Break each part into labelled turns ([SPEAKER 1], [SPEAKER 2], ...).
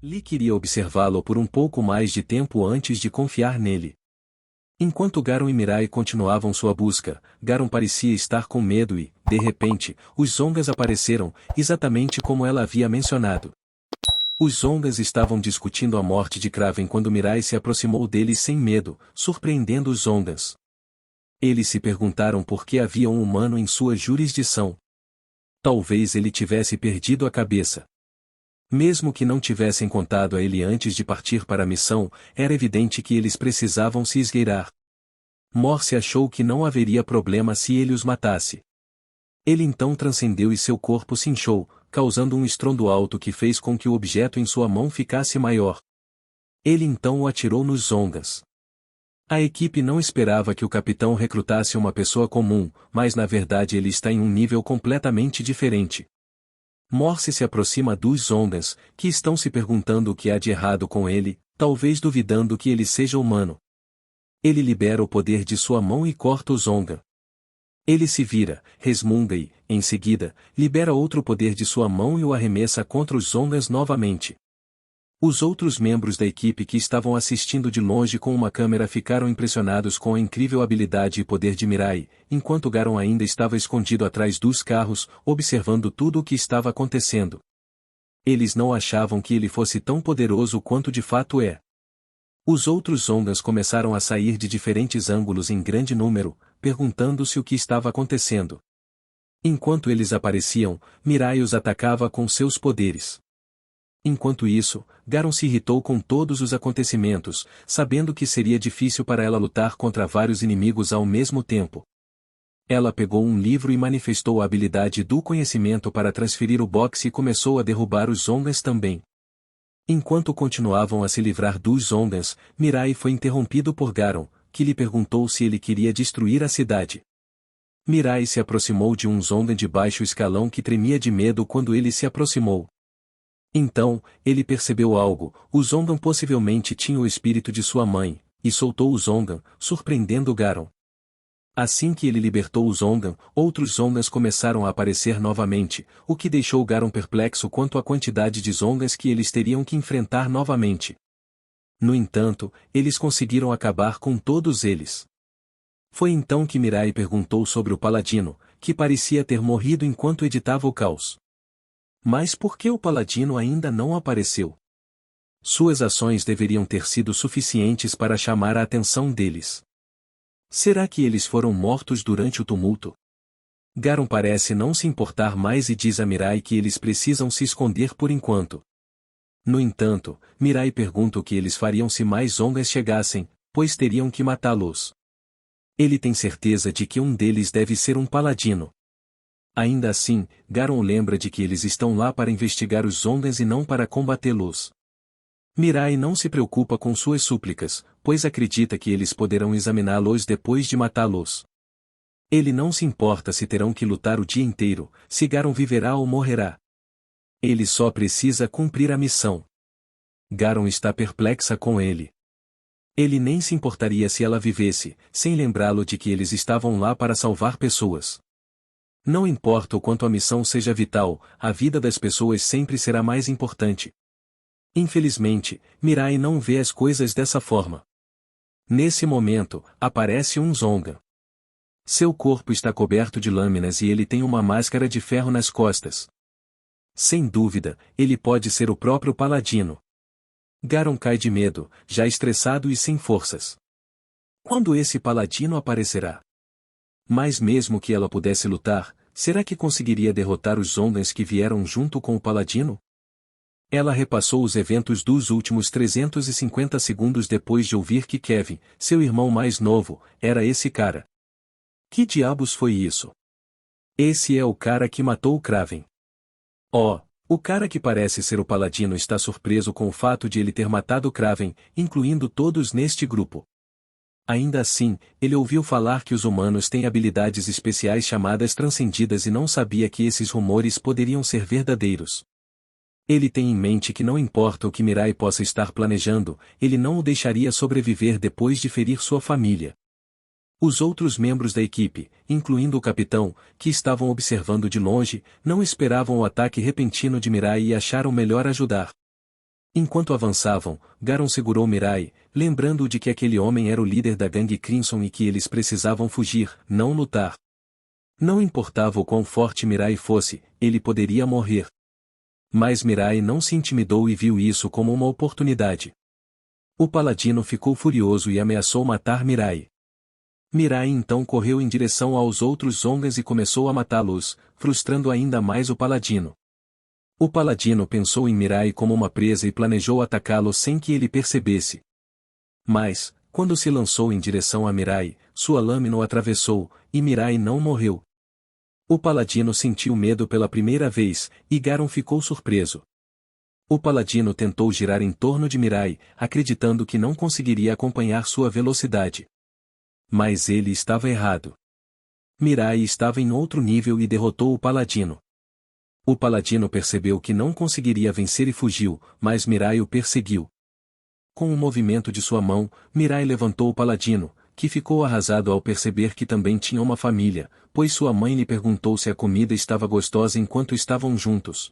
[SPEAKER 1] Lee queria observá-lo por um pouco mais de tempo antes de confiar nele. Enquanto Garon e Mirai continuavam sua busca, Garon parecia estar com medo e, de repente, os Zongas apareceram, exatamente como ela havia mencionado. Os Zongas estavam discutindo a morte de Kraven quando Mirai se aproximou deles sem medo, surpreendendo os Zongas. Eles se perguntaram por que havia um humano em sua jurisdição. Talvez ele tivesse perdido a cabeça. Mesmo que não tivessem contado a ele antes de partir para a missão, era evidente que eles precisavam se esgueirar. Morse achou que não haveria problema se ele os matasse. Ele então transcendeu e seu corpo se inchou, causando um estrondo alto que fez com que o objeto em sua mão ficasse maior. Ele então o atirou nos Zongas. A equipe não esperava que o capitão recrutasse uma pessoa comum, mas na verdade ele está em um nível completamente diferente. Morse se aproxima dos Zongas, que estão se perguntando o que há de errado com ele, talvez duvidando que ele seja humano. Ele libera o poder de sua mão e corta o Zonga. Ele se vira, resmunga e, em seguida, libera outro poder de sua mão e o arremessa contra os Zongas novamente. Os outros membros da equipe que estavam assistindo de longe com uma câmera ficaram impressionados com a incrível habilidade e poder de Mirai, enquanto Garon ainda estava escondido atrás dos carros, observando tudo o que estava acontecendo. Eles não achavam que ele fosse tão poderoso quanto de fato é. Os outros Zongas começaram a sair de diferentes ângulos em grande número, perguntando-se o que estava acontecendo. Enquanto eles apareciam, Mirai os atacava com seus poderes. Enquanto isso, Garon se irritou com todos os acontecimentos, sabendo que seria difícil para ela lutar contra vários inimigos ao mesmo tempo. Ela pegou um livro e manifestou a habilidade do conhecimento para transferir o boxe e começou a derrubar os Zongas também. Enquanto continuavam a se livrar dos Zongas, Mirai foi interrompido por Garon, que lhe perguntou se ele queria destruir a cidade. Mirai se aproximou de um Zonga de baixo escalão que tremia de medo quando ele se aproximou. Então, ele percebeu algo: o Zongan possivelmente tinha o espírito de sua mãe, e soltou o Zongan, surpreendendo Garon. Assim que ele libertou o Zongan, outros Zongas começaram a aparecer novamente, o que deixou Garon perplexo quanto à quantidade de Zongas que eles teriam que enfrentar novamente. No entanto, eles conseguiram acabar com todos eles. Foi então que Mirai perguntou sobre o Paladino, que parecia ter morrido enquanto editava o caos. Mas por que o Paladino ainda não apareceu? Suas ações deveriam ter sido suficientes para chamar a atenção deles. Será que eles foram mortos durante o tumulto? Garon parece não se importar mais e diz a Mirai que eles precisam se esconder por enquanto. No entanto, Mirai pergunta o que eles fariam se mais Zongas chegassem, pois teriam que matá-los. Ele tem certeza de que um deles deve ser um paladino. Ainda assim, Garon lembra de que eles estão lá para investigar os Zongas e não para combatê-los. Mirai não se preocupa com suas súplicas, pois acredita que eles poderão examiná-los depois de matá-los. Ele não se importa se terão que lutar o dia inteiro, se Garon viverá ou morrerá. Ele só precisa cumprir a missão. Garon está perplexa com ele. Ele nem se importaria se ela vivesse, sem lembrá-lo de que eles estavam lá para salvar pessoas. Não importa o quanto a missão seja vital, a vida das pessoas sempre será mais importante. Infelizmente, Mirai não vê as coisas dessa forma. Nesse momento, aparece um Zonga. Seu corpo está coberto de lâminas e ele tem uma máscara de ferro nas costas. Sem dúvida, ele pode ser o próprio Paladino. Garon cai de medo, já estressado e sem forças. Quando esse Paladino aparecerá? Mas mesmo que ela pudesse lutar, será que conseguiria derrotar os Zongans que vieram junto com o Paladino? Ela repassou os eventos dos últimos 350 segundos depois de ouvir que Kevin, seu irmão mais novo, era esse cara. Que diabos foi isso? Esse é o cara que matou o Kraven. Oh, o cara que parece ser o Paladino está surpreso com o fato de ele ter matado o Kraven, incluindo todos neste grupo. Ainda assim, ele ouviu falar que os humanos têm habilidades especiais chamadas transcendidas e não sabia que esses rumores poderiam ser verdadeiros. Ele tem em mente que não importa o que Mirai possa estar planejando, ele não o deixaria sobreviver depois de ferir sua família. Os outros membros da equipe, incluindo o capitão, que estavam observando de longe, não esperavam o ataque repentino de Mirai e acharam melhor ajudar. Enquanto avançavam, Garon segurou Mirai, lembrando-o de que aquele homem era o líder da gangue Crimson e que eles precisavam fugir, não lutar. Não importava o quão forte Mirai fosse, ele poderia morrer. Mas Mirai não se intimidou e viu isso como uma oportunidade. O paladino ficou furioso e ameaçou matar Mirai. Mirai então correu em direção aos outros Zongas e começou a matá-los, frustrando ainda mais o paladino. O paladino pensou em Mirai como uma presa e planejou atacá-lo sem que ele percebesse. Mas, quando se lançou em direção a Mirai, sua lâmina o atravessou, e Mirai não morreu. O paladino sentiu medo pela primeira vez, e Garon ficou surpreso. O paladino tentou girar em torno de Mirai, acreditando que não conseguiria acompanhar sua velocidade. Mas ele estava errado. Mirai estava em outro nível e derrotou o paladino. O paladino percebeu que não conseguiria vencer e fugiu, mas Mirai o perseguiu. Com um movimento de sua mão, Mirai levantou o paladino, que ficou arrasado ao perceber que também tinha uma família, pois sua mãe lhe perguntou se a comida estava gostosa enquanto estavam juntos.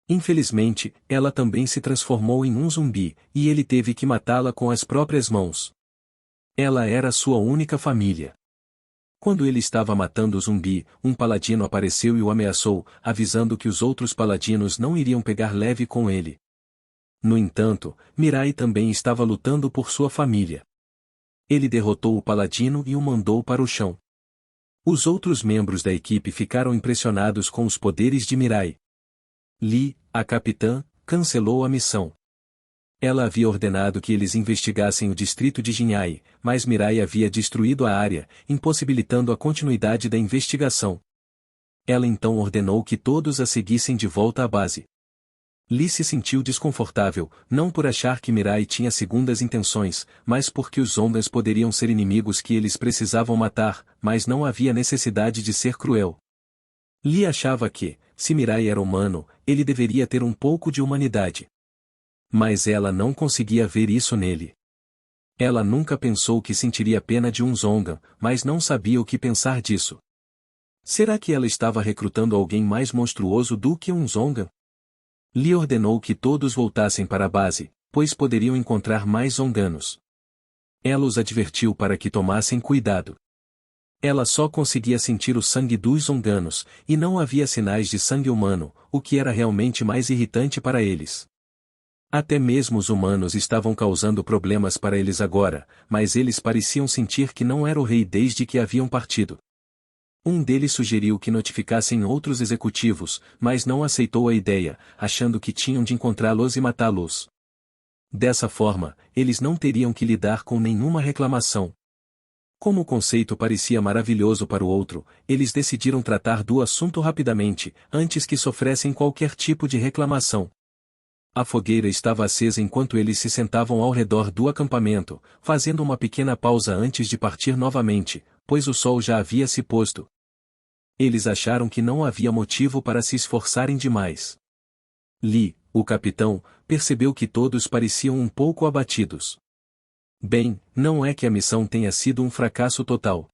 [SPEAKER 1] Infelizmente, ela também se transformou em um zumbi, e ele teve que matá-la com as próprias mãos. Ela era sua única família. Quando ele estava matando o zumbi, um paladino apareceu e o ameaçou, avisando que os outros paladinos não iriam pegar leve com ele. No entanto, Mirai também estava lutando por sua família. Ele derrotou o paladino e o mandou para o chão. Os outros membros da equipe ficaram impressionados com os poderes de Mirai. Lee, a capitã, cancelou a missão. Ela havia ordenado que eles investigassem o distrito de Jinhai, mas Mirai havia destruído a área, impossibilitando a continuidade da investigação. Ela então ordenou que todos a seguissem de volta à base. Lee se sentiu desconfortável, não por achar que Mirai tinha segundas intenções, mas porque os Zongas poderiam ser inimigos que eles precisavam matar, mas não havia necessidade de ser cruel. Lee achava que, se Mirai era humano, ele deveria ter um pouco de humanidade. Mas ela não conseguia ver isso nele. Ela nunca pensou que sentiria pena de um Zonga, mas não sabia o que pensar disso. Será que ela estava recrutando alguém mais monstruoso do que um Zonga? Lee ordenou que todos voltassem para a base, pois poderiam encontrar mais Zonganos. Ela os advertiu para que tomassem cuidado. Ela só conseguia sentir o sangue dos Zonganos, e não havia sinais de sangue humano, o que era realmente mais irritante para eles. Até mesmo os humanos estavam causando problemas para eles agora, mas eles pareciam sentir que não era o rei desde que haviam partido. Um deles sugeriu que notificassem outros executivos, mas não aceitou a ideia, achando que tinham de encontrá-los e matá-los. Dessa forma, eles não teriam que lidar com nenhuma reclamação. Como o conceito parecia maravilhoso para o outro, eles decidiram tratar do assunto rapidamente, antes que sofressem qualquer tipo de reclamação. A fogueira estava acesa enquanto eles se sentavam ao redor do acampamento, fazendo uma pequena pausa antes de partir novamente, pois o sol já havia se posto. Eles acharam que não havia motivo para se esforçarem demais. Lee, o capitão, percebeu que todos pareciam um pouco abatidos. Bem, não é que a missão tenha sido um fracasso total.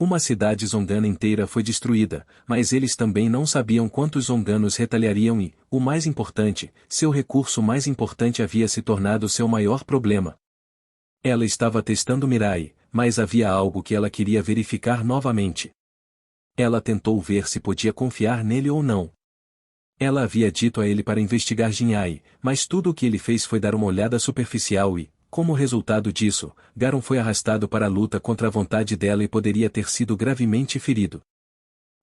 [SPEAKER 1] Uma cidade zongana inteira foi destruída, mas eles também não sabiam quantos zonganos retaliariam e, o mais importante, seu recurso mais importante havia se tornado seu maior problema. Ela estava testando Mirai, mas havia algo que ela queria verificar novamente. Ela tentou ver se podia confiar nele ou não. Ela havia dito a ele para investigar Jinhai, mas tudo o que ele fez foi dar uma olhada superficial e, como resultado disso, Garon foi arrastado para a luta contra a vontade dela e poderia ter sido gravemente ferido.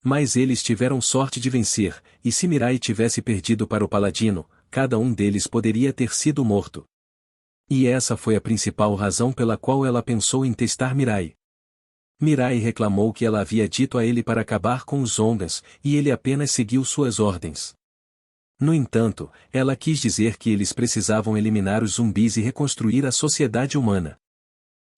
[SPEAKER 1] Mas eles tiveram sorte de vencer, e se Mirai tivesse perdido para o paladino, cada um deles poderia ter sido morto. E essa foi a principal razão pela qual ela pensou em testar Mirai. Mirai reclamou que ela havia dito a ele para acabar com os Zongas, e ele apenas seguiu suas ordens. No entanto, ela quis dizer que eles precisavam eliminar os zumbis e reconstruir a sociedade humana.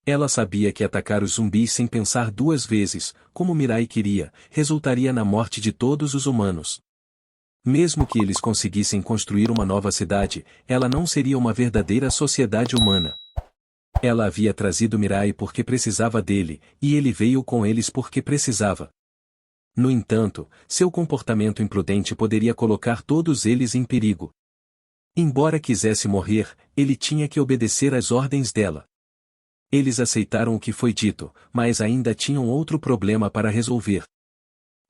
[SPEAKER 1] Ela sabia que atacar os zumbis sem pensar duas vezes, como Mirai queria, resultaria na morte de todos os humanos. Mesmo que eles conseguissem construir uma nova cidade, ela não seria uma verdadeira sociedade humana. Ela havia trazido Mirai porque precisava dele, e ele veio com eles porque precisava. No entanto, seu comportamento imprudente poderia colocar todos eles em perigo. Embora quisesse morrer, ele tinha que obedecer às ordens dela. Eles aceitaram o que foi dito, mas ainda tinham outro problema para resolver.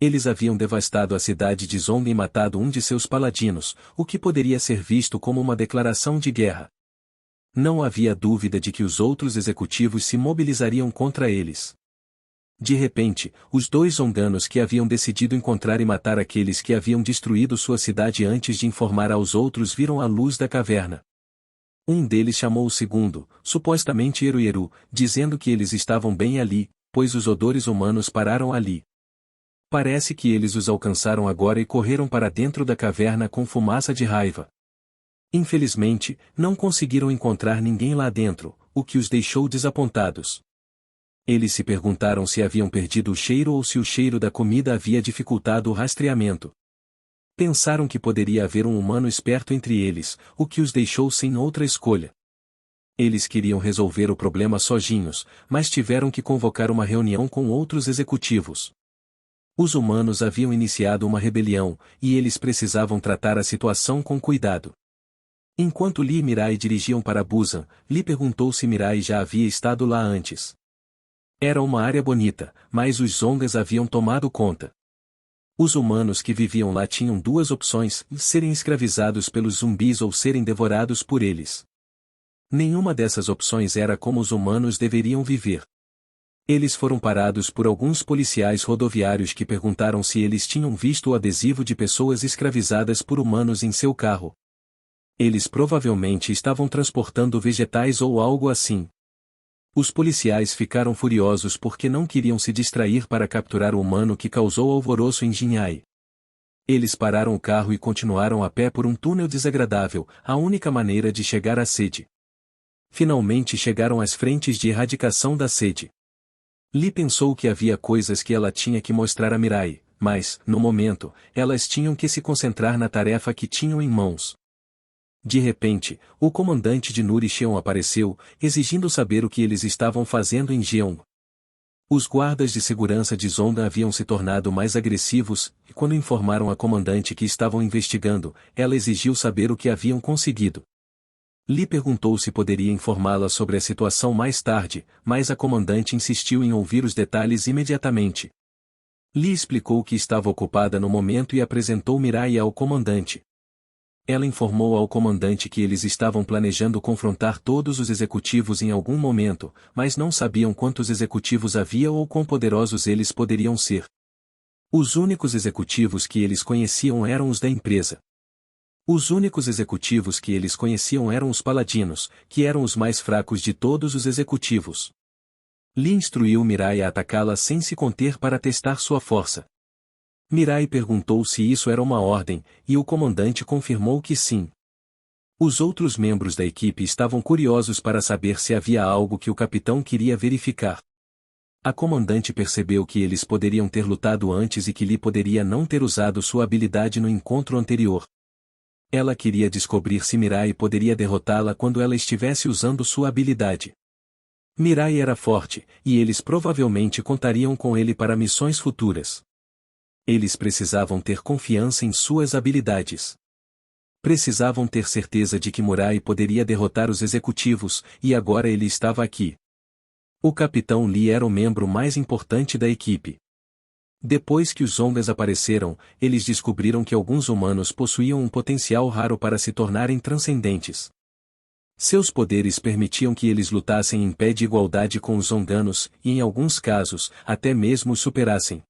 [SPEAKER 1] Eles haviam devastado a cidade de Zonga e matado um de seus paladinos, o que poderia ser visto como uma declaração de guerra. Não havia dúvida de que os outros executivos se mobilizariam contra eles. De repente, os dois zonganos que haviam decidido encontrar e matar aqueles que haviam destruído sua cidade antes de informar aos outros viram a luz da caverna. Um deles chamou o segundo, supostamente Eruieru, dizendo que eles estavam bem ali, pois os odores humanos pararam ali. Parece que eles os alcançaram agora e correram para dentro da caverna com fumaça de raiva. Infelizmente, não conseguiram encontrar ninguém lá dentro, o que os deixou desapontados. Eles se perguntaram se haviam perdido o cheiro ou se o cheiro da comida havia dificultado o rastreamento. Pensaram que poderia haver um humano esperto entre eles, o que os deixou sem outra escolha. Eles queriam resolver o problema sozinhos, mas tiveram que convocar uma reunião com outros executivos. Os humanos haviam iniciado uma rebelião, e eles precisavam tratar a situação com cuidado. Enquanto Lee e Mirai dirigiam para Busan, Lee perguntou se Mirai já havia estado lá antes. Era uma área bonita, mas os Zongas haviam tomado conta. Os humanos que viviam lá tinham duas opções: serem escravizados pelos zumbis ou serem devorados por eles. Nenhuma dessas opções era como os humanos deveriam viver. Eles foram parados por alguns policiais rodoviários que perguntaram se eles tinham visto o adesivo de pessoas escravizadas por humanos em seu carro. Eles provavelmente estavam transportando vegetais ou algo assim. Os policiais ficaram furiosos porque não queriam se distrair para capturar o humano que causou alvoroço em Jinhai. Eles pararam o carro e continuaram a pé por um túnel desagradável, a única maneira de chegar à sede. Finalmente chegaram às frentes de erradicação da sede. Lee pensou que havia coisas que ela tinha que mostrar a Mirai, mas, no momento, elas tinham que se concentrar na tarefa que tinham em mãos. De repente, o comandante de Nuri Cheon apareceu, exigindo saber o que eles estavam fazendo em Jeong. Os guardas de segurança de Zonga haviam se tornado mais agressivos, e quando informaram a comandante que estavam investigando, ela exigiu saber o que haviam conseguido. Lee perguntou se poderia informá-la sobre a situação mais tarde, mas a comandante insistiu em ouvir os detalhes imediatamente. Lee explicou que estava ocupada no momento e apresentou Mirai ao comandante. Ela informou ao comandante que eles estavam planejando confrontar todos os executivos em algum momento, mas não sabiam quantos executivos havia ou quão poderosos eles poderiam ser. Os únicos executivos que eles conheciam eram os da empresa. Os únicos executivos que eles conheciam eram os paladinos, que eram os mais fracos de todos os executivos. Lee instruiu Mirai a atacá-la sem se conter para testar sua força. Mirai perguntou se isso era uma ordem, e o comandante confirmou que sim. Os outros membros da equipe estavam curiosos para saber se havia algo que o capitão queria verificar. A comandante percebeu que eles poderiam ter lutado antes e que Lee poderia não ter usado sua habilidade no encontro anterior. Ela queria descobrir se Mirai poderia derrotá-la quando ela estivesse usando sua habilidade. Mirai era forte, e eles provavelmente contariam com ele para missões futuras. Eles precisavam ter confiança em suas habilidades. Precisavam ter certeza de que Mirai poderia derrotar os executivos, e agora ele estava aqui. O capitão Lee era o membro mais importante da equipe. Depois que os Zongas apareceram, eles descobriram que alguns humanos possuíam um potencial raro para se tornarem transcendentes. Seus poderes permitiam que eles lutassem em pé de igualdade com os Zonganos, e em alguns casos, até mesmo os superassem.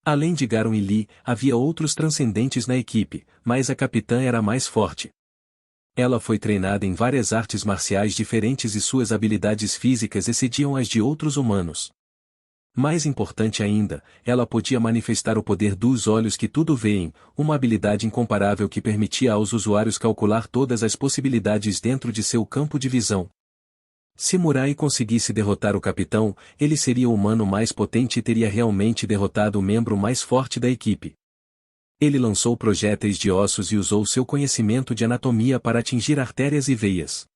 [SPEAKER 1] Além de Garon e Lee, havia outros transcendentes na equipe, mas a capitã era mais forte. Ela foi treinada em várias artes marciais diferentes e suas habilidades físicas excediam as de outros humanos. Mais importante ainda, ela podia manifestar o poder dos olhos que tudo veem, uma habilidade incomparável que permitia aos usuários calcular todas as possibilidades dentro de seu campo de visão. Se Mirai conseguisse derrotar o capitão, ele seria o humano mais potente e teria realmente derrotado o membro mais forte da equipe. Ele lançou projéteis de ossos e usou seu conhecimento de anatomia para atingir artérias e veias.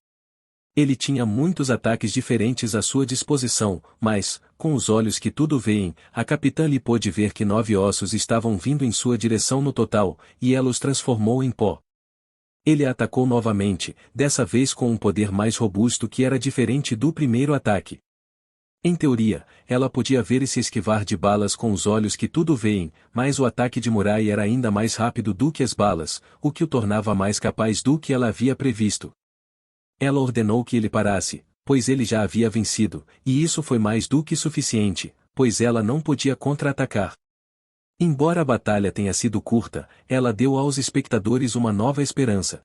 [SPEAKER 1] Ele tinha muitos ataques diferentes à sua disposição, mas, com os olhos que tudo veem, a capitã Lee pôde ver que 9 ossos estavam vindo em sua direção no total, e ela os transformou em pó. Ele a atacou novamente, dessa vez com um poder mais robusto que era diferente do primeiro ataque. Em teoria, ela podia ver e se esquivar de balas com os olhos que tudo veem, mas o ataque de Mirai era ainda mais rápido do que as balas, o que o tornava mais capaz do que ela havia previsto. Ela ordenou que ele parasse, pois ele já havia vencido, e isso foi mais do que suficiente, pois ela não podia contra-atacar. Embora a batalha tenha sido curta, ela deu aos espectadores uma nova esperança.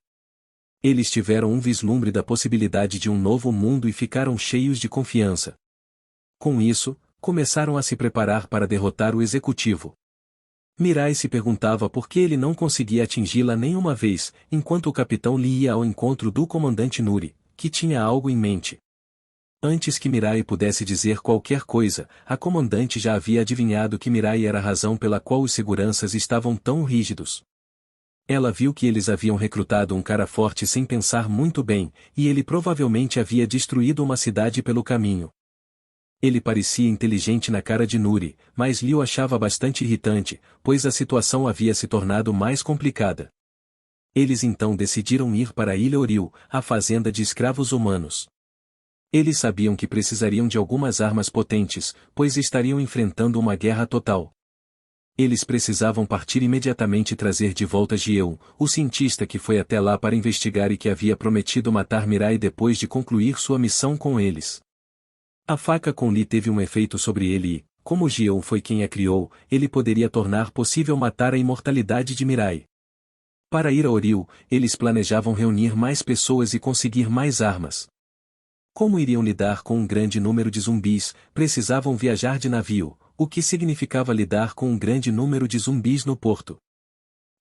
[SPEAKER 1] Eles tiveram um vislumbre da possibilidade de um novo mundo e ficaram cheios de confiança. Com isso, começaram a se preparar para derrotar o executivo. Mirai se perguntava por que ele não conseguia atingi-la nenhuma vez, enquanto o capitão Lee ia ao encontro do comandante Nuri, que tinha algo em mente. Antes que Mirai pudesse dizer qualquer coisa, a comandante já havia adivinhado que Mirai era a razão pela qual os seguranças estavam tão rígidos. Ela viu que eles haviam recrutado um cara forte sem pensar muito bem, e ele provavelmente havia destruído uma cidade pelo caminho. Ele parecia inteligente na cara de Nuri, mas Liu o achava bastante irritante, pois a situação havia se tornado mais complicada. Eles então decidiram ir para a Ilha Oril, a fazenda de escravos humanos. Eles sabiam que precisariam de algumas armas potentes, pois estariam enfrentando uma guerra total. Eles precisavam partir imediatamente e trazer de volta Jieun, o cientista que foi até lá para investigar e que havia prometido matar Mirai depois de concluir sua missão com eles. A faca com Li teve um efeito sobre ele e, como Jieun foi quem a criou, ele poderia tornar possível matar a imortalidade de Mirai. Para ir a Oril, eles planejavam reunir mais pessoas e conseguir mais armas. Como iriam lidar com um grande número de zumbis, precisavam viajar de navio, o que significava lidar com um grande número de zumbis no porto.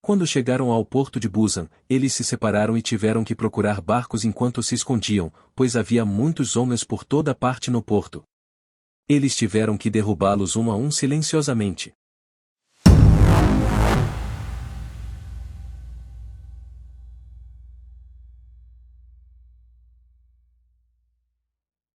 [SPEAKER 1] Quando chegaram ao porto de Busan, eles se separaram e tiveram que procurar barcos enquanto se escondiam, pois havia muitos homens por toda parte no porto. Eles tiveram que derrubá-los um a um silenciosamente.